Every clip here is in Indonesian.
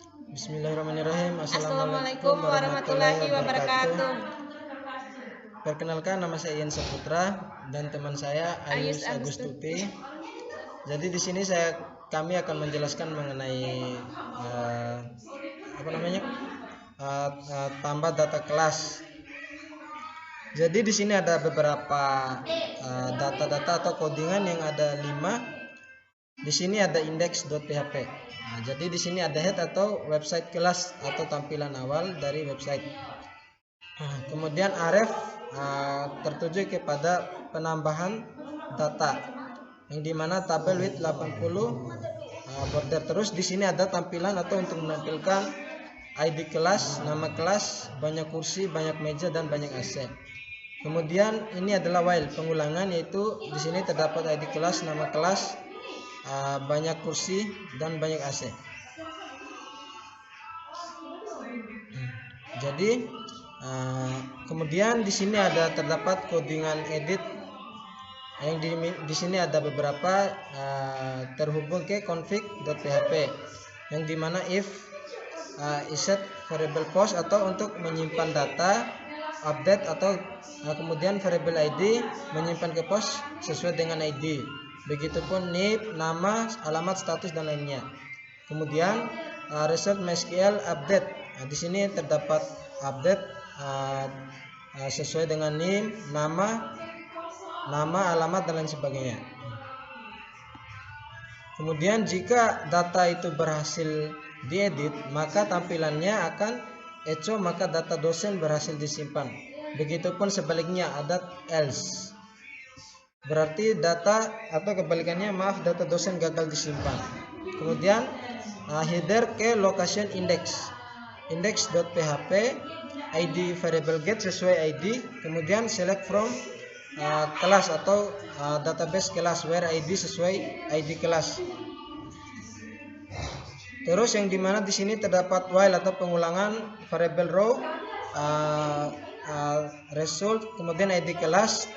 Bismillahirrahmanirrahim. Assalamualaikum warahmatullahi wabarakatuh. Perkenalkan, nama saya Ian Saputra dan teman saya Ayus Ayus Agustuti. Jadi di sini kami akan menjelaskan mengenai tambah data kelas. Jadi di sini ada beberapa data-data atau codingan yang ada 5. Di sini ada index.php. Nah, jadi di sini ada head atau website kelas atau tampilan awal dari website. Kemudian aref tertuju kepada penambahan data yang dimana tabel width 80 border. Terus di sini ada tampilan atau untuk menampilkan ID kelas, nama kelas, banyak kursi, banyak meja dan banyak AC. Kemudian ini adalah while pengulangan, yaitu di sini terdapat ID kelas, nama kelas, banyak kursi dan banyak AC. Jadi kemudian di sini terdapat codingan edit yang di sini ada beberapa terhubung ke config.php yang dimana if set variable post atau untuk menyimpan data update atau kemudian variable ID menyimpan ke post sesuai dengan ID. Begitupun name, nama, alamat, status dan lainnya. Kemudian result MySQL update. Di sini terdapat update sesuai dengan name, nama, alamat dan lain sebagainya. Kemudian jika data itu berhasil diedit, maka tampilannya akan echo, maka data dosen berhasil disimpan. Begitupun sebaliknya, ada else. Berarti data atau kebalikannya, data dosen gagal disimpan. Kemudian header ke location index.php, ID variable get sesuai ID, kemudian select from kelas atau database kelas where ID sesuai ID kelas. Terus yang dimana di sini terdapat while atau pengulangan variable row, result, kemudian ID kelas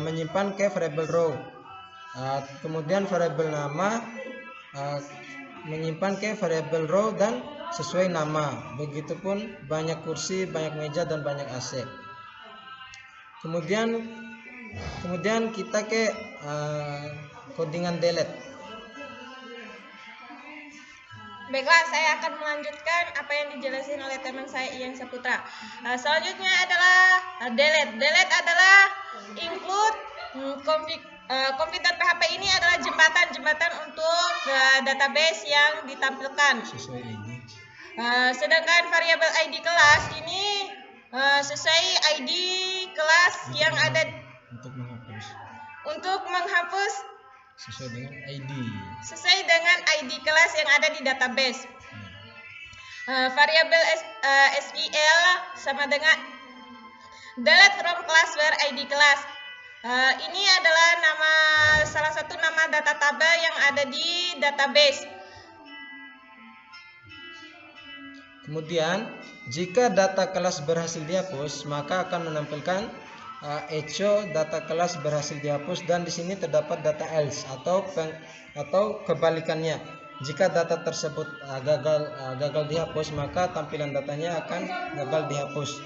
menyimpan ke variable row, kemudian variable nama menyimpan ke variable row dan sesuai nama. Begitupun banyak kursi, banyak meja dan banyak AC. Kemudian kita ke codingan delete. Baiklah, saya akan melanjutkan apa yang dijelasin oleh teman saya Ian Saputra. Selanjutnya adalah delete. Delete adalah include config.php ini adalah jembatan untuk database yang ditampilkan. Sesuai ID. Sedangkan variabel ID kelas ini sesuai ID kelas yang ada untuk menghapus sesuai dengan ID kelas yang ada di database. Variabel SQL sama dengan delete from class where ID kelas. Ini adalah salah satu nama data tabel yang ada di database. Kemudian jika data kelas berhasil dihapus, maka akan menampilkan echo data kelas berhasil dihapus, dan di sini terdapat data else atau kebalikannya. Jika data tersebut gagal dihapus, maka tampilan datanya akan gagal dihapus.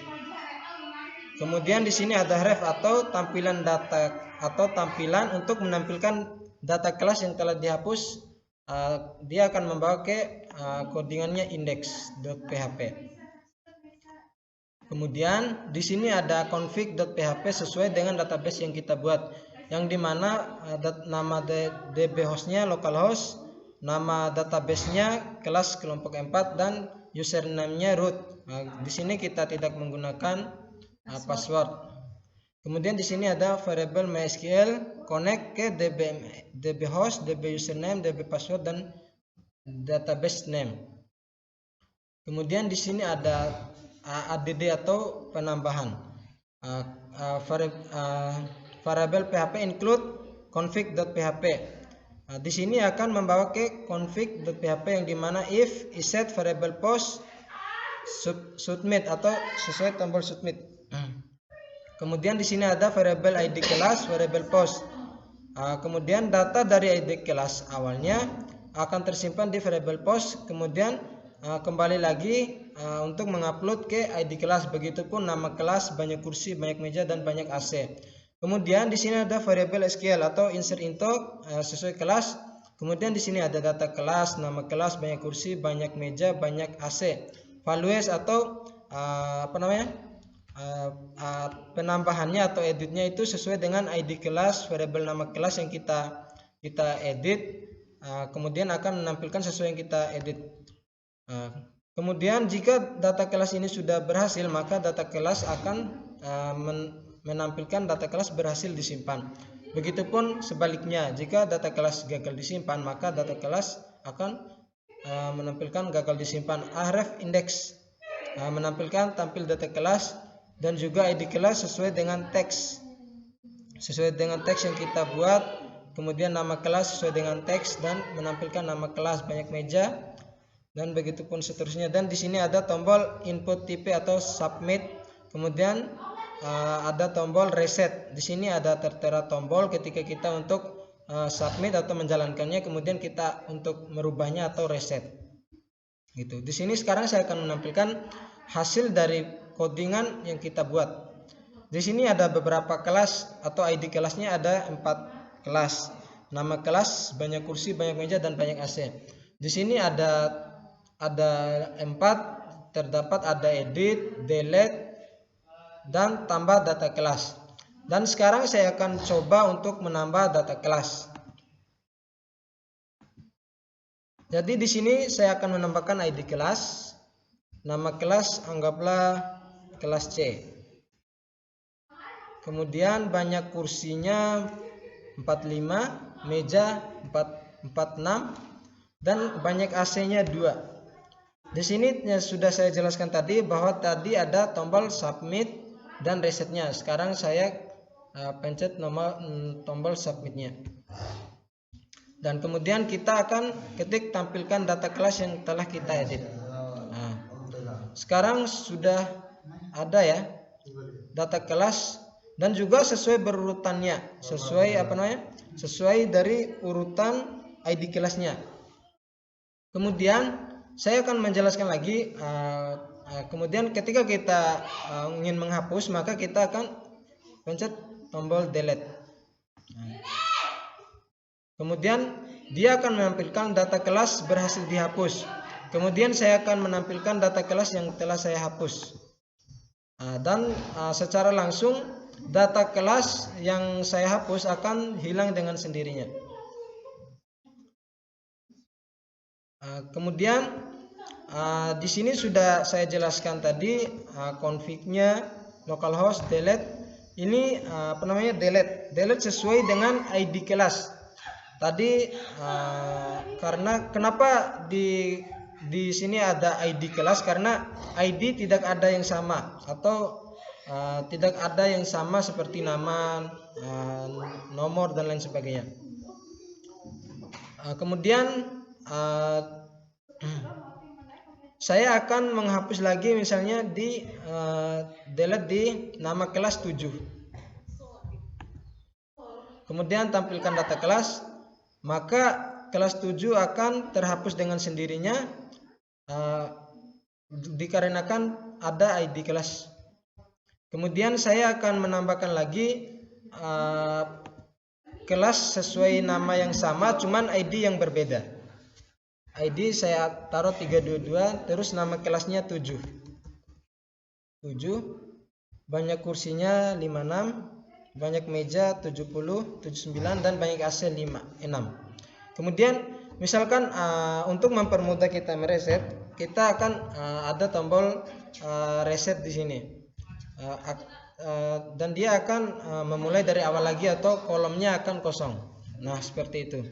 Kemudian di sini ada ref atau tampilan data atau tampilan untuk menampilkan data kelas yang telah dihapus. Dia akan membawa ke codingannya index.php. Kemudian di sini ada config.php sesuai dengan database yang kita buat, yang dimana nama DB hostnya localhost, nama database-nya kelas kelompok 4 dan username-nya root. Di sini kita tidak menggunakan password. Kemudian di sini ada variable MySQL connect ke DB host, DB username, DB password dan database name. Kemudian di sini ada add atau penambahan variable PHP include config.php. Di sini akan membawa ke config.php yang dimana if set variable post submit atau sesuai tombol submit. Kemudian di sini ada variable ID kelas, variable post. Kemudian data dari ID kelas awalnya akan tersimpan di variable post, kemudian kembali lagi untuk mengupload ke ID kelas. Begitupun nama kelas, banyak kursi, banyak meja, dan banyak AC. Kemudian di sini ada variabel SQL atau insert into sesuai kelas. Kemudian di sini ada data kelas, nama kelas, banyak kursi, banyak meja, banyak AC. Values atau penambahannya atau editnya itu sesuai dengan ID kelas, variabel nama kelas yang kita edit. Kemudian akan menampilkan sesuai yang kita edit. Kemudian jika data kelas ini sudah berhasil, maka data kelas akan menampilkan data kelas berhasil disimpan. Begitupun sebaliknya, jika data kelas gagal disimpan, maka data kelas akan menampilkan gagal disimpan. Ahref index menampilkan tampil data kelas dan juga ID kelas sesuai dengan teks yang kita buat. Kemudian nama kelas sesuai dengan teks dan menampilkan nama kelas, banyak meja, dan begitupun seterusnya. Dan di sini ada tombol input tipe atau submit. Kemudian ada tombol reset. Di sini ada tertera tombol ketika kita untuk submit atau menjalankannya, kemudian kita untuk merubahnya atau reset. Gitu. Di sini sekarang saya akan menampilkan hasil dari codingan yang kita buat. Di sini ada beberapa kelas atau ID kelasnya ada 4 kelas. Nama kelas, banyak kursi, banyak meja, dan banyak AC. Di sini ada 4, terdapat ada edit, delete, dan tambah data kelas. Dan sekarang saya akan coba untuk menambah data kelas. Jadi di sini saya akan menambahkan ID kelas. Nama kelas anggaplah kelas C. Kemudian banyak kursinya 45, meja 46, dan banyak AC-nya 2. Di sini sudah saya jelaskan tadi bahwa tadi ada tombol submit dan resetnya. Sekarang saya pencet tombol submitnya. Dan kemudian kita akan ketik tampilkan data kelas yang telah kita edit. Sekarang sudah ada ya data kelas dan juga sesuai berurutannya, sesuai dari urutan ID kelasnya. Kemudian saya akan menjelaskan lagi. Kemudian ketika kita ingin menghapus, maka kita akan pencet tombol delete. Kemudian dia akan menampilkan data kelas berhasil dihapus. Kemudian saya akan menampilkan data kelas yang telah saya hapus. Dan secara langsung data kelas yang saya hapus akan hilang dengan sendirinya. Kemudian di sini sudah saya jelaskan tadi config-nya localhost delete. Ini delete sesuai dengan ID kelas. Tadi karena kenapa di sini ada ID kelas, karena ID tidak ada yang sama atau tidak ada yang sama seperti nama, nomor, dan lain sebagainya. Kemudian saya akan menghapus lagi, misalnya di delete di nama kelas 7. Kemudian tampilkan data kelas, maka kelas 7 akan terhapus dengan sendirinya dikarenakan ada ID kelas. Kemudian saya akan menambahkan lagi kelas sesuai nama yang sama, cuman ID yang berbeda. ID saya taruh 322, terus nama kelasnya 7, banyak kursinya 56, banyak meja 70, 79, dan banyak AC 6. Kemudian misalkan untuk mempermudah kita mereset, kita akan ada tombol reset di sini. Dan dia akan memulai dari awal lagi atau kolomnya akan kosong. Nah, seperti itu.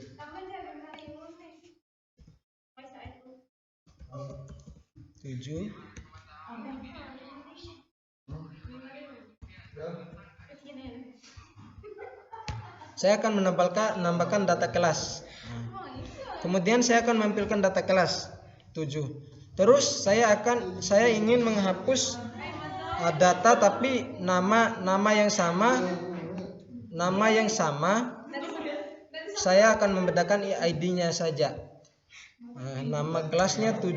Saya akan menambahkan data kelas. Kemudian saya akan menampilkan data kelas 7. Terus saya ingin menghapus data tapi nama yang sama. Saya akan membedakan ID-nya saja. Nama kelasnya 7.